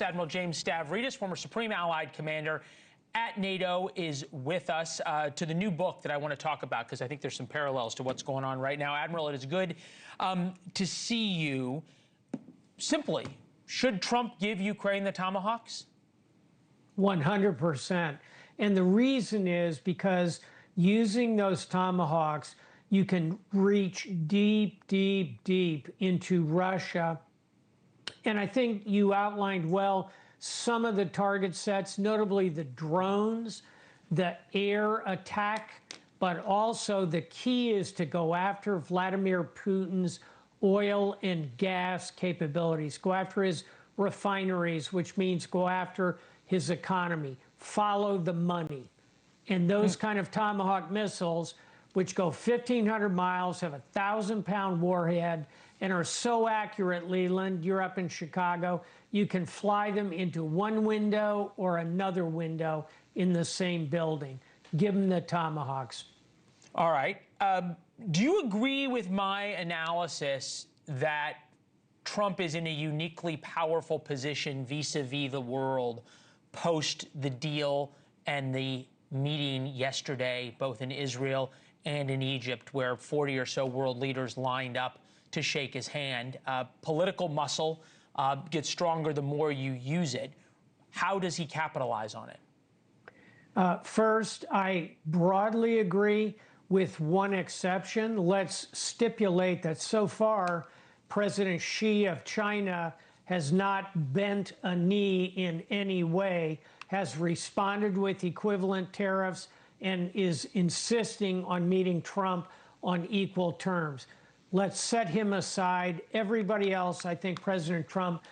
Admiral James Stavridis, former Supreme Allied Commander at NATO, is with us to the new book that I want to talk about, because I think there's some parallels to what's going on right now. Admiral, it is good to see you. Simply, should Trump give Ukraine the Tomahawks? 100%. And the reason is because using those Tomahawks, you can reach deep, deep, deep into Russia. And I think you outlined well some of the target sets, notably the drones, the air attack, but also the key is to go after Vladimir Putin's oil and gas capabilities, go after his refineries, which means go after his economy, follow the money. And those kind of Tomahawk missiles, which go 1,500 miles, have a 1,000-pound warhead, and are so accurate, Leland, you're up in Chicago, you can fly them into one window or another window in the same building. Give them the Tomahawks. All right. Do you agree with my analysis that Trump is in a uniquely powerful position vis-a-vis the world post the deal and the meeting yesterday, both in Israel and in Egypt, where 40 or so world leaders lined up to shake his hand? Political muscle gets stronger the more you use it. How does he capitalize on it? First, I broadly agree, with one exception. Let's stipulate that so far, President Xi of China has not bent a knee in any way, has responded with equivalent tariffs, and is insisting on meeting Trump on equal terms. Let's set him aside. Everybody else, I think President Trump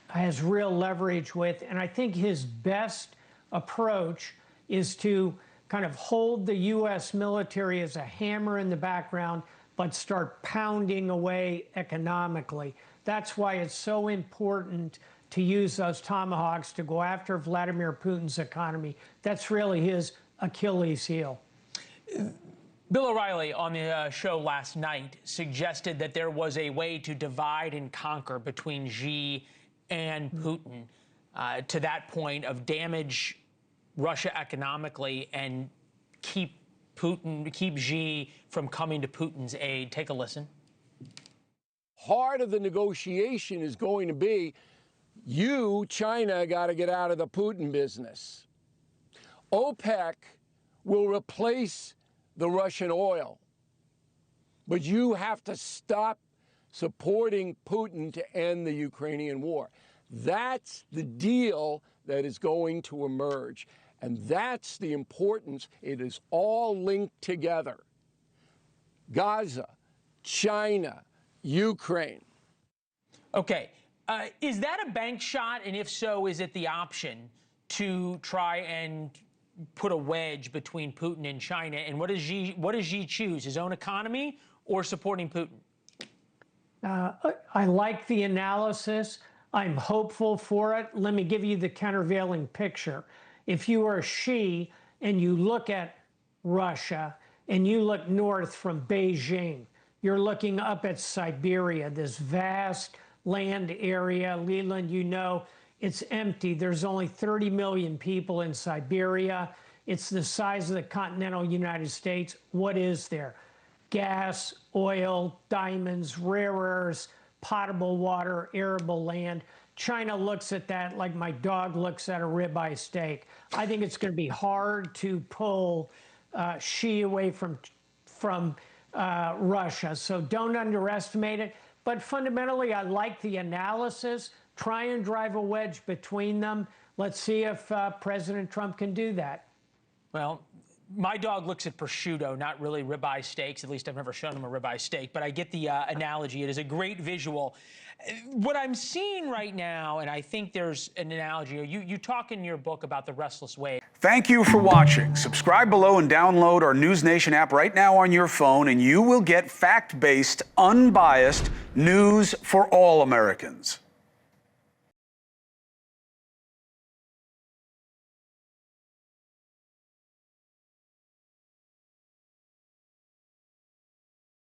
has real leverage with, and I think his best approach is to kind of hold the U.S. military as a hammer in the background, but start pounding away economically. That's why it's so important to use those Tomahawks to go after Vladimir Putin's economy. That's really his Achilles heel. Bill O'Reilly on the show last night suggested that there was a way to divide and conquer between Xi and Putin, to that point of damage Russia economically and keep Xi from coming to Putin's aid. Take a listen. Part of the negotiation is going to be, you, China, got to get out of the Putin business. OPEC will replace the Russian oil, but you have to stop supporting Putin to end the Ukrainian war. That's the deal that is going to emerge, and that's the importance. It is all linked together. Gaza, China, Ukraine. Okay, is that a bank shot? And if so, is it the option to try and put a wedge between Putin and China? And what does Xi choose, his own economy or supporting Putin? I like the analysis. I'm hopeful for it. Let me give you the countervailing picture. If you are Xi and you look at Russia and you look north from Beijing, you're looking up at Siberia, this vast land area. Leland, you know, it's empty. There's only 30 million people in Siberia. It's the size of the continental United States. What is there? Gas, oil, diamonds, rare earths, potable water, arable land. China looks at that like my dog looks at a ribeye steak. I think it's going to be hard to pull Xi away from Russia. So don't underestimate it. But fundamentally, I like the analysis. Try and drive a wedge between them. Let's see if President Trump can do that. Well, my dog looks at prosciutto, not really ribeye steaks. At least I've never shown him a ribeye steak, but I get the analogy. It is a great visual. What I'm seeing right now, and I think there's an analogy, you talk in your book about the restless wave. Thank you for watching. Subscribe below and download our NewsNation app right now on your phone, and you will get fact-based, unbiased news for all Americans.